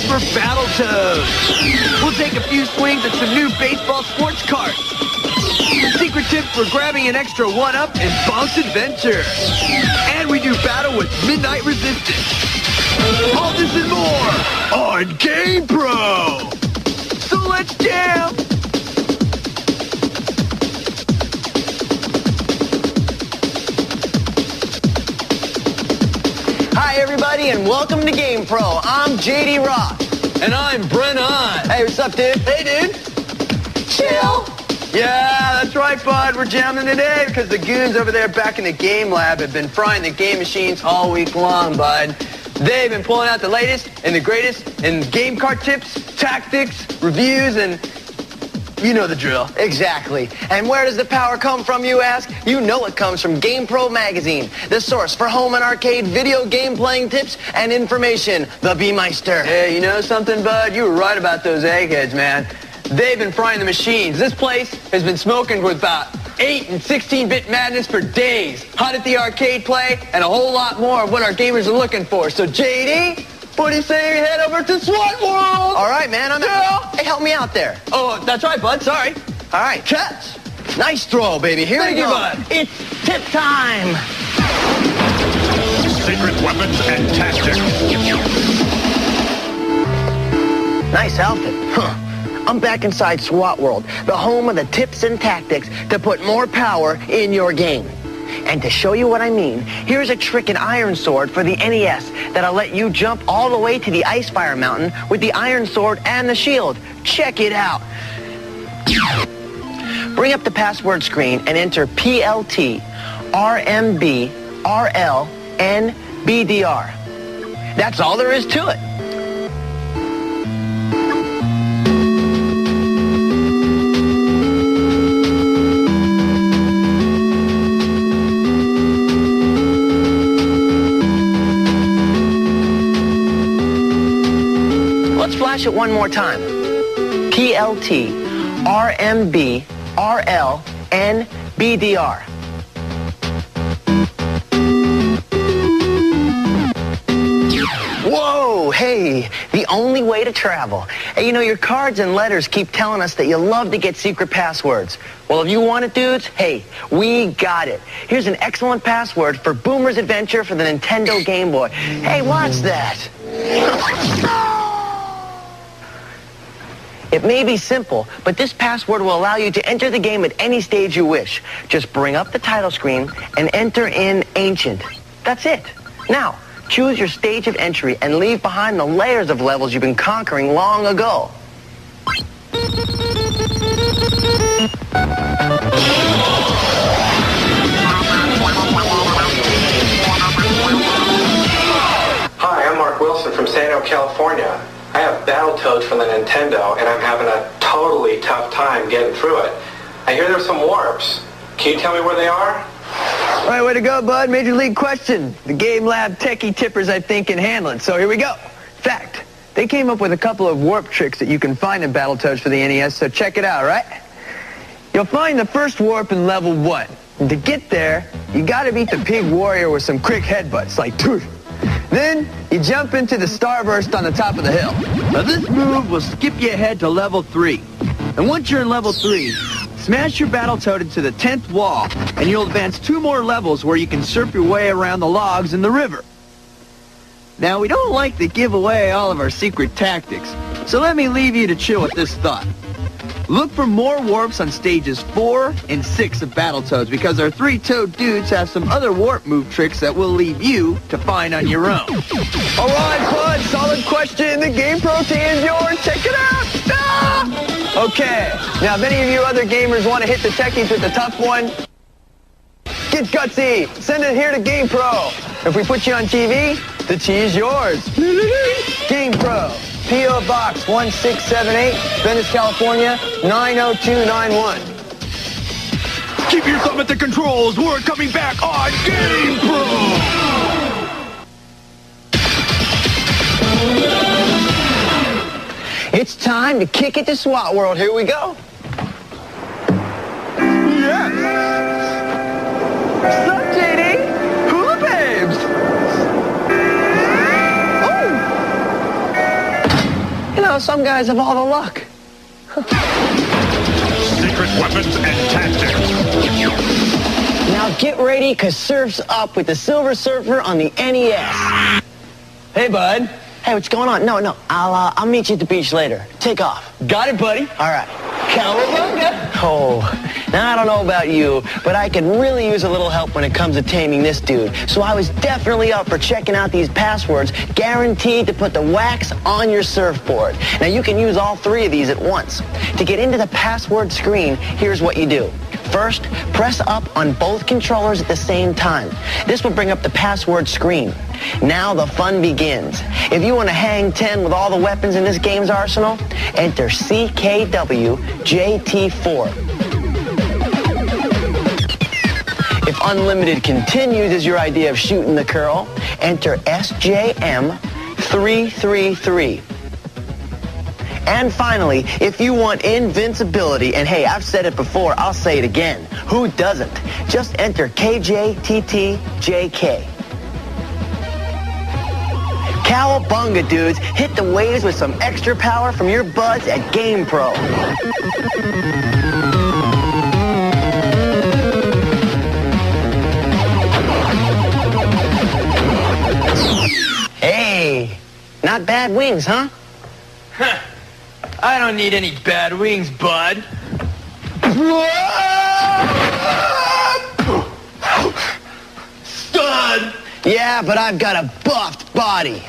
for Battletoads. We'll take a few swings at some new baseball sports cards. Secret tips for grabbing an extra 1-up in Bounce Adventure. And we do battle with Midnight Resistance. All this and more on GamePro. So let's jam. Hi, everybody, and welcome to GamePro. I'm JD Rock. And I'm Brent On. Hey, what's up, dude? Hey, dude. Chill. Yeah, that's right, bud. We're jamming today because the goons over there back in the game lab have been frying the game machines all week long, bud. They've been pulling out the latest and the greatest in game card tips, tactics, reviews, and you know the drill. Exactly. And where does the power come from, you ask? You know it comes from GamePro magazine, the source for home and arcade video game playing tips and information, the B-Meister. Hey, you know something, bud? You were right about those eggheads, man. They've been frying the machines. This place has been smoking with about 8 and 16-bit madness for days. Hot at the arcade play, and a whole lot more of what our gamers are looking for. So, JD, what do you say we head over to SWAT World? All right, man. Hey, help me out there. Oh, that's right, bud. Sorry. All right. Catch. Nice throw, baby. Here we go. Bud. It's tip time. Secret weapons and tactics. Nice outfit. Huh. I'm back inside SWAT World, the home of the tips and tactics to put more power in your game. And to show you what I mean, here's a trick in Iron Sword for the NES that'll let you jump all the way to the Icefire Mountain with the Iron Sword and the shield. Check it out. Bring up the password screen and enter PLT, RMB, RL, NBDR. That's all there is to it. Let's flash it one more time. PLT, RMB, RL, NBDR. Whoa, hey, the only way to travel. Hey, you know, your cards and letters keep telling us that you love to get secret passwords. Well, if you want it, dudes, hey, we got it. Here's an excellent password for Boomer's Adventure for the Nintendo Game Boy. Hey, watch that. It may be simple, but this password will allow you to enter the game at any stage you wish. Just bring up the title screen and enter in Ancient. That's it. Now, choose your stage of entry and leave behind the layers of levels you've been conquering long ago. Hi, I'm Mark Wilson from San Diego, California. I have Battletoads from the Nintendo, and I'm having a totally tough time getting through it. I hear there's some warps. Can you tell me where they are? All right, way to go, bud. Major league question. The Game Lab techie tippers, I think, can handle it. So here we go. Fact, they came up with a couple of warp tricks that you can find in Battletoads for the NES, so check it out, all right? You'll find the first warp in level 1. And to get there, you gotta beat the Pig Warrior with some quick headbutts, like toosh. Then, you jump into the Starburst on the top of the hill. Now this move will skip you ahead to level 3. And once you're in level 3, smash your Battletoad into the 10th wall, and you'll advance 2 more levels where you can surf your way around the logs in the river. Now, we don't like to give away all of our secret tactics, so let me leave you to chill with this thought. Look for more warps on stages 4 and 6 of Battletoads because our 3-toed dudes have some other warp move tricks that we'll leave you to find on your own. All right, bud, solid question. The GamePro TV is yours. Check it out. Ah! Okay, now if any of you other gamers want to hit the techies with the tough one, get gutsy. Send it here to GamePro. If we put you on TV, the T is yours. GamePro. P.O. Box 1678, Venice, California, 90291. Keep your thumb at the controls. We're coming back on GamePro. It's time to kick it to SWAT World. Here we go. Yes. What's up, JD? Hula babes. know, some guys have all the luck. Secret weapons and tactics. Now get ready, because surf's up with the Silver Surfer on the NES. Hey, bud. Hey, what's going on? No, I'll meet you at the beach later. Take off. Got it, buddy. All right. Cowabunga. Oh, now I don't know about you, but I could really use a little help when it comes to taming this dude. So I was definitely up for checking out these passwords, guaranteed to put the wax on your surfboard. Now you can use all 3 of these at once. To get into the password screen, here's what you do. First, press up on both controllers at the same time. This will bring up the password screen. Now the fun begins. If you want to hang 10 with all the weapons in this game's arsenal, enter CKWJT4. If unlimited continues is your idea of shooting the curl, enter SJM333. And finally, if you want invincibility, and hey, I've said it before, I'll say it again. Who doesn't? Just enter KJTTJK. Cowabunga, dudes. Hit the waves with some extra power from your buds at GamePro. Hey, not bad wings, huh? I don't need any bad wings, bud. Stud! Yeah, but I've got a buffed body.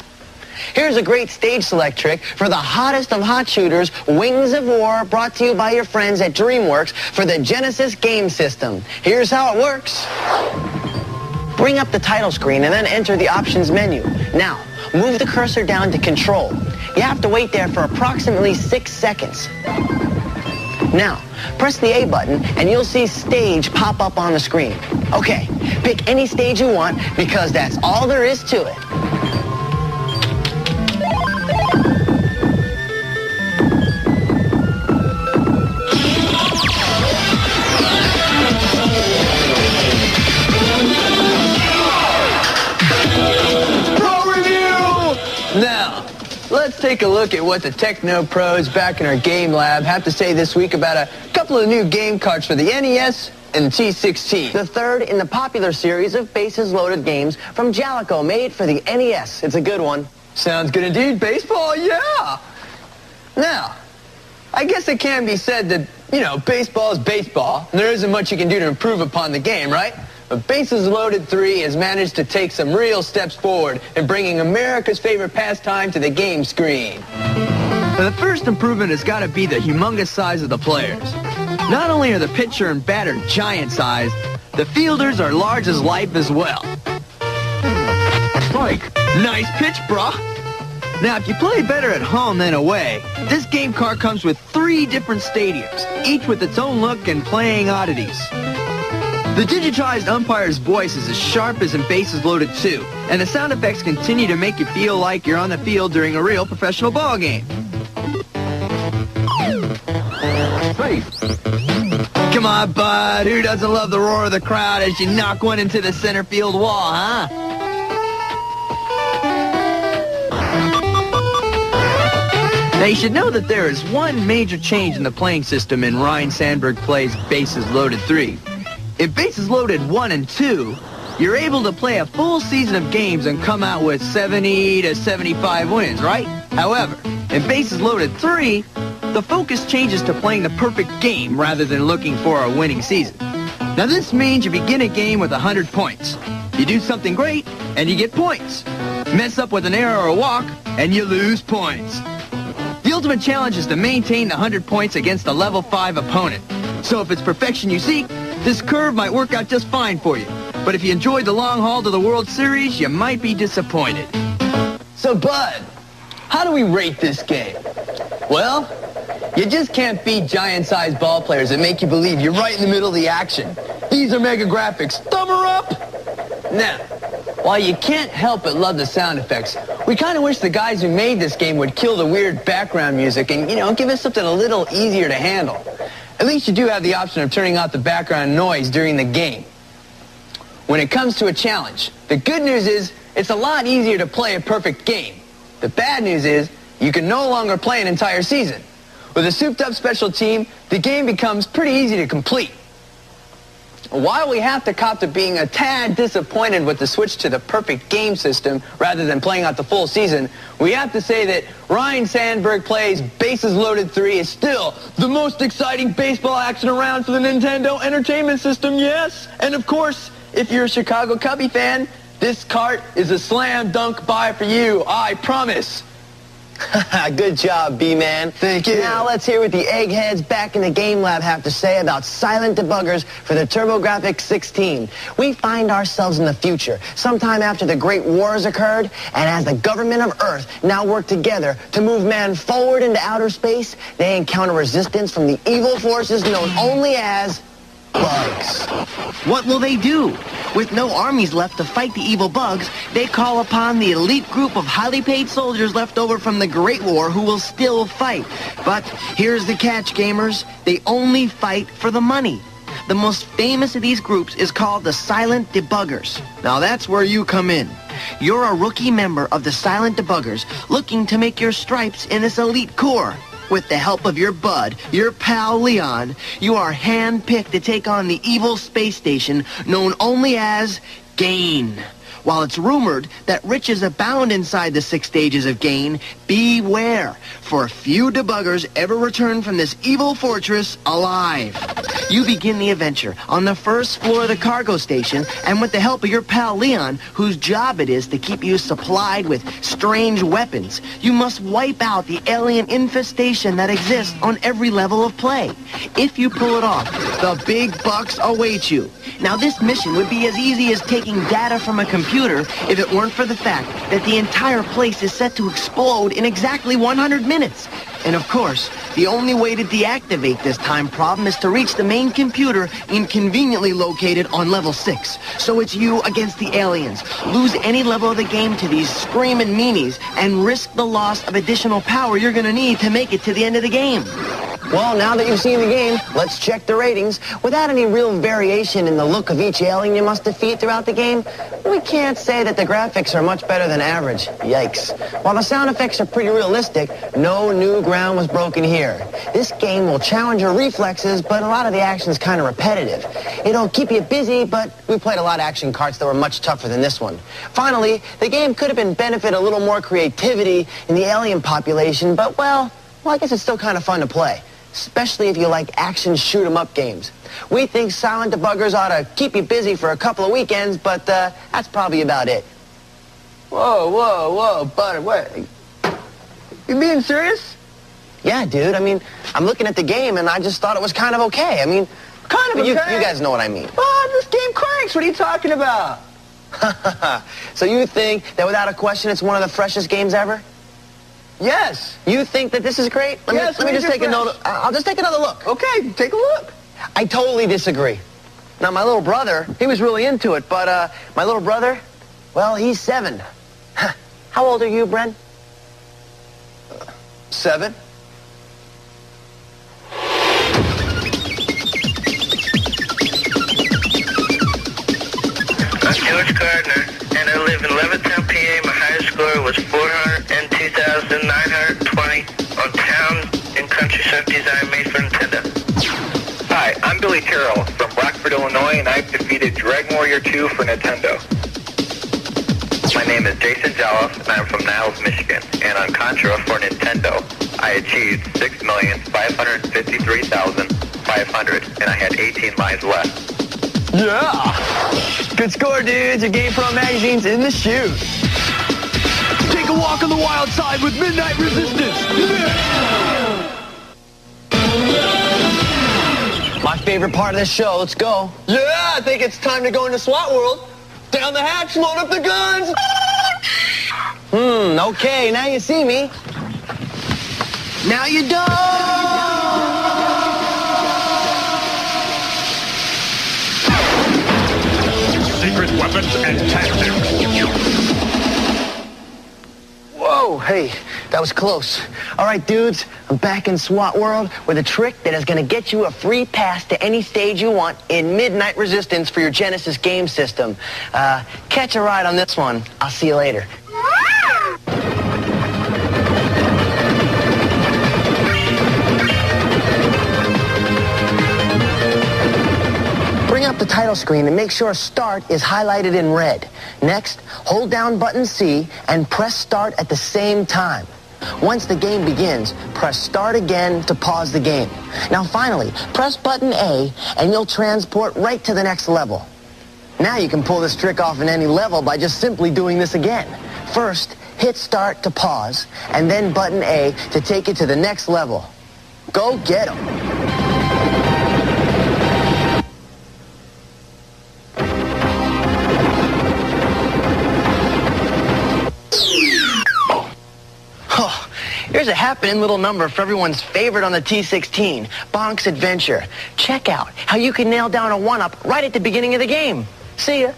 Here's a great stage select trick for the hottest of hot shooters, Wings of War, brought to you by your friends at DreamWorks for the Genesis game system. Here's how it works. Bring up the title screen and then enter the options menu. Now, move the cursor down to Control. You have to wait there for approximately 6 seconds. Now, press the A button and you'll see Stage pop up on the screen. Okay, pick any stage you want because that's all there is to it. Now, let's take a look at what the techno pros back in our game lab have to say this week about a couple of new game carts for the NES and the T16. The third in the popular series of bases loaded games from Jalico, made for the NES. It's a good one. Sounds good indeed. Baseball, yeah. Now, I guess it can be said that, baseball is baseball, and there isn't much you can do to improve upon the game, right? But Bases Loaded 3 has managed to take some real steps forward in bringing America's favorite pastime to the game screen. The first improvement has got to be the humongous size of the players. Not only are the pitcher and batter giant-sized, the fielders are large as life as well. Strike. Nice pitch, brah. Now, if you play better at home than away, this game cart comes with 3 different stadiums, each with its own look and playing oddities. The digitized umpire's voice is as sharp as in Bases Loaded 2, and the sound effects continue to make you feel like you're on the field during a real professional ball game. Come on, bud. Who doesn't love the roar of the crowd as you knock one into the center field wall, huh? Now, you should know that there is one major change in the playing system in Ryan Sandberg Plays Bases Loaded 3. In Bases Loaded 1 and 2, you're able to play a full season of games and come out with 70 to 75 wins, right? However, in Bases Loaded 3, the focus changes to playing the perfect game rather than looking for a winning season. Now, this means you begin a game with 100 points. You do something great, and you get points. Mess up with an error or a walk, and you lose points. The ultimate challenge is to maintain the 100 points against a level 5 opponent. So if it's perfection you seek, this curve might work out just fine for you. But if you enjoyed the long haul to the World Series, you might be disappointed. So, Bud, how do we rate this game? Well, you just can't beat giant-sized ball players that make you believe you're right in the middle of the action. These are mega graphics. Thumb her up! Now, while you can't help but love the sound effects, we kind of wish the guys who made this game would kill the weird background music and, give us something a little easier to handle. At least you do have the option of turning off the background noise during the game. When it comes to a challenge, the good news is it's a lot easier to play a perfect game. The bad news is you can no longer play an entire season. With a souped-up special team, the game becomes pretty easy to complete. While we have to cop to being a tad disappointed with the switch to the perfect game system rather than playing out the full season, we have to say that Ryan Sandberg Plays Bases Loaded 3 is still the most exciting baseball action around for the Nintendo Entertainment System, yes? And of course, if you're a Chicago Cubby fan, this cart is a slam dunk buy for you, I promise. Good job, B-Man. Thank you. Now let's hear what the eggheads back in the Game Lab have to say about silent debuggers for the TurboGrafx 16. We find ourselves in the future, sometime after the Great Wars occurred, and as the government of Earth now work together to move man forward into outer space, they encounter resistance from the evil forces known only as bugs. What will they do? With no armies left to fight the evil bugs, they call upon the elite group of highly paid soldiers left over from the Great War who will still fight. But here's the catch, gamers. They only fight for the money. The most famous of these groups is called the Silent Debuggers. Now that's where you come in. You're a rookie member of the Silent Debuggers looking to make your stripes in this elite corps. With the help of your bud, your pal Leon, you are hand-picked to take on the evil space station known only as Gain. While it's rumored that riches abound inside the 6 stages of Gain, beware, for few debuggers ever return from this evil fortress alive. You begin the adventure on the first floor of the cargo station, and with the help of your pal Leon, whose job it is to keep you supplied with strange weapons, you must wipe out the alien infestation that exists on every level of play. If you pull it off, the big bucks await you. Now, this mission would be as easy as taking data from a computer if it weren't for the fact that the entire place is set to explode in exactly 100 minutes. And of course, the only way to deactivate this time problem is to reach the main computer inconveniently located on level 6. So it's you against the aliens. Lose any level of the game to these screaming meanies and risk the loss of additional power you're going to need to make it to the end of the game. Well, now that you've seen the game, let's check the ratings. Without any real variation in the look of each alien you must defeat throughout the game, we can't say that the graphics are much better than average. Yikes. While the sound effects are pretty realistic, no new ground was broken here. This game will challenge your reflexes, but a lot of the action's kind of repetitive. It'll keep you busy, but we played a lot of action carts that were much tougher than this one. Finally, the game could have been benefit a little more creativity in the alien population, but well, I guess it's still kind of fun to play. Especially if you like action shoot-'em-up games. We think Silent Debuggers ought to keep you busy for a couple of weekends, but that's probably about it. Whoa, Butter, what? You being serious? Yeah, dude, I mean, I'm looking at the game and I just thought it was kind of okay. I mean, Kind of okay? You guys know what I mean. Oh, this game cranks. What are you talking about? So you think that without a question it's one of the freshest games ever? Yes. You think that this is great? Let me just take a note. I'll just take another look. Okay, take a look. I totally disagree. Now, my little brother, he was really into it, but my little brother, well, he's 7. How old are you, Bren? 7. I'm George Gardner, and I live in Levittown, PA. My highest score was 402,920 on town and country surf design made for Nintendo. Hi, I'm Billy Terrell from Rockford, Illinois, and I've defeated Dragon Warrior 2 for Nintendo. My name is Jason Jolliffe, and I'm from Niles, Michigan. And on Contra for Nintendo, I achieved 6,553,500, and I had 18 lives left. Yeah! Good score, dudes. Your GamePro magazine's in the chute. Take a walk on the wild side with Midnight Resistance. My favorite part of this show. Let's go. Yeah, I think it's time to go into SWAT World. Down the hatch, load up the guns. Okay, now you see me. Now you don't! Secret weapons and tactics. Whoa, hey, that was close. All right, dudes, I'm back in SWAT World with a trick that is going to get you a free pass to any stage you want in Midnight Resistance for your Genesis game system. Catch a ride on this one. I'll see you later. title screen and make sure Start is highlighted in red. Next, hold down button C and press Start at the same time. Once the game begins, press Start again to pause the game. Now finally, press button A and you'll transport right to the next level. Now you can pull this trick off in any level by just simply doing this again. First, hit Start to pause, and then button A to take it to the next level. Go get 'em. Here's a happening little number for everyone's favorite on the T16, Bonk's Adventure. Check out how you can nail down a one-up right at the beginning of the game. See ya.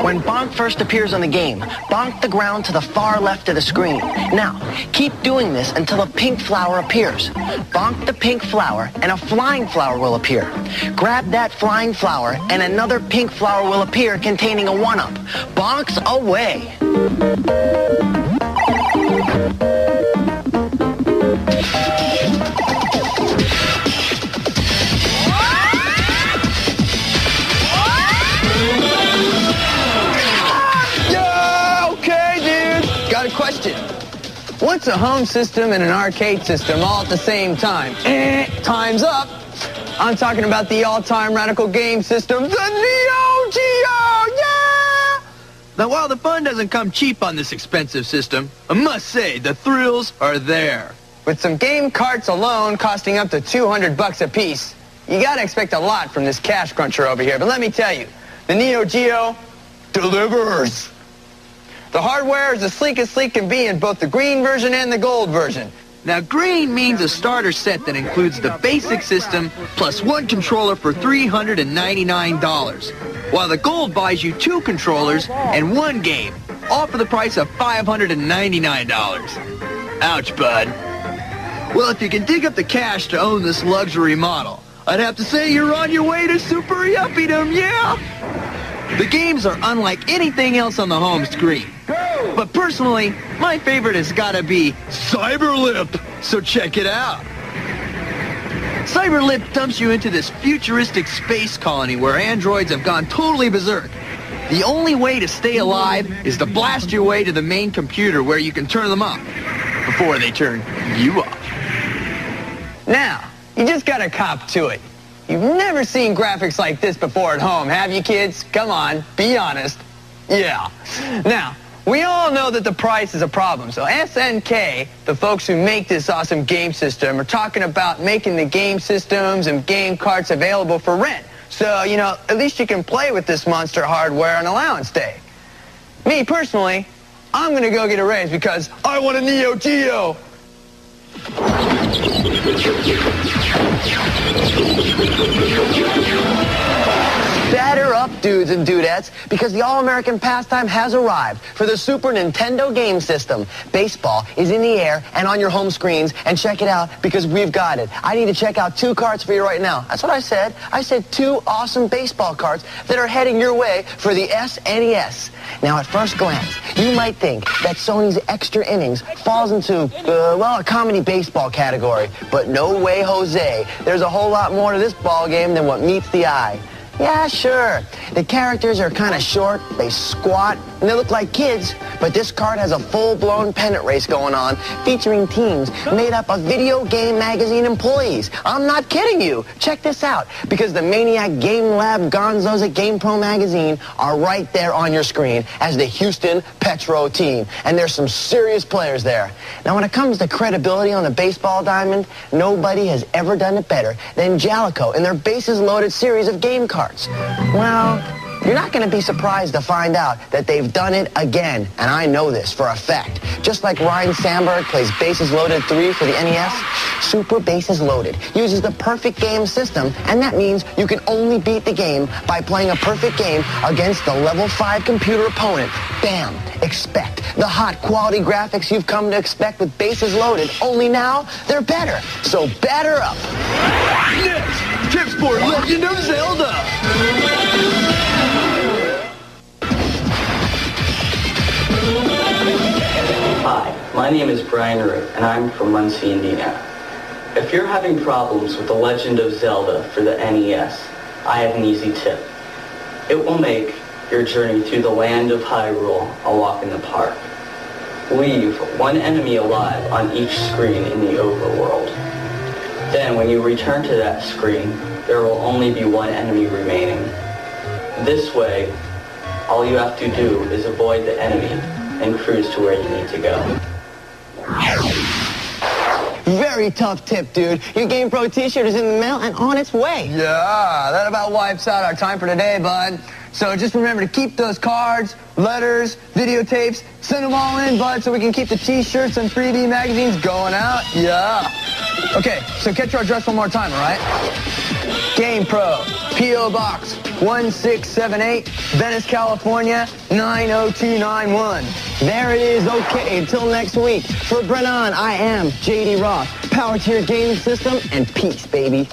When Bonk first appears on the game, bonk the ground to the far left of the screen. Now, keep doing this until a pink flower appears. Bonk the pink flower and a flying flower will appear. Grab that flying flower and another pink flower will appear containing a one-up. Bonks away. Question. What's a home system and an arcade system all at the same time? Time's up. I'm talking about the all-time radical game system, the Neo Geo! Yeah! Now, while the fun doesn't come cheap on this expensive system, I must say the thrills are there. With some game carts alone costing up to $200 a piece, you gotta expect a lot from this cash cruncher over here. But let me tell you, the Neo Geo delivers. The hardware is as sleek as sleek can be in both the green version and the gold version. Now, green means a starter set that includes the basic system plus one controller for $399, while the gold buys you two controllers and one game, all for the price of $599. Ouch, bud. Well, if you can dig up the cash to own this luxury model, I'd have to say you're on your way to super yuppie-dom, yeah? The games are unlike anything else on the home screen. But personally, my favorite has got to be Cyberlip, so check it out. Cyberlip dumps you into this futuristic space colony where androids have gone totally berserk. The only way to stay alive is to blast your way to the main computer where you can turn them off before they turn you off. Now, you just gotta cop to it. You've never seen graphics like this before at home, have you, kids? Come on, be honest. Yeah. Now, we all know that the price is a problem, so SNK, the folks who make this awesome game system, are talking about making the game systems and game carts available for rent. So, you know, at least you can play with this monster hardware on allowance day. Me, personally, I'm gonna go get a raise because I want a Neo Geo. Batter up, dudes and dudettes, because the all-American pastime has arrived for the Super Nintendo game system. Baseball is in the air and on your home screens, and check it out because we've got it. I need to check out two carts for you right now. That's what I said. I said two awesome baseball carts that are heading your way for the SNES. Now, at first glance, you might think that Sony's Extra Innings falls into, well, a comedy baseball category. But no way, Jose. There's a whole lot more to this ball game than what meets the eye. Yeah, sure. The characters are kind of short, they squat, and they look like kids. But this card has a full-blown pennant race going on, featuring teams made up of video game magazine employees. I'm not kidding you. Check this out, because the Maniac Game Lab gonzos at GamePro magazine are right there on your screen as the Houston Petro team. And there's some serious players there. Now, when it comes to credibility on the baseball diamond, nobody has ever done it better than Jalico in their bases-loaded series of game cards. Well, you're not going to be surprised to find out that they've done it again, and I know this for a fact. Just like Ryan Sandberg plays Bases Loaded 3 for the NES, Super Bases Loaded uses the perfect game system, and that means you can only beat the game by playing a perfect game against the level 5 computer opponent. Bam! Expect the hot quality graphics you've come to expect with Bases Loaded, only now they're better. So batter up. Next, Tip Sport Legend of Zelda. Hi, my name is Brian Root, and I'm from Muncie, Indiana. If you're having problems with The Legend of Zelda for the NES, I have an easy tip. It will make your journey through the land of Hyrule a walk in the park. Leave one enemy alive on each screen in the overworld. Then when you return to that screen, there will only be one enemy remaining. This way, all you have to do is avoid the enemy and cruise to where you need to go. Very tough tip, dude. Your GamePro t-shirt is in the mail and on its way. Yeah, that about wipes out our time for today, bud. So just remember to keep those cards, letters, videotapes, send them all in, bud, so we can keep the t-shirts and freebie magazines going out. Yeah. Okay, so catch our address one more time, all right? GamePro, P.O. Box 1678, Venice, California, 90291. There it is. Okay, until next week. For Brennan, I am J.D. Roth. Power to your game system and peace, baby.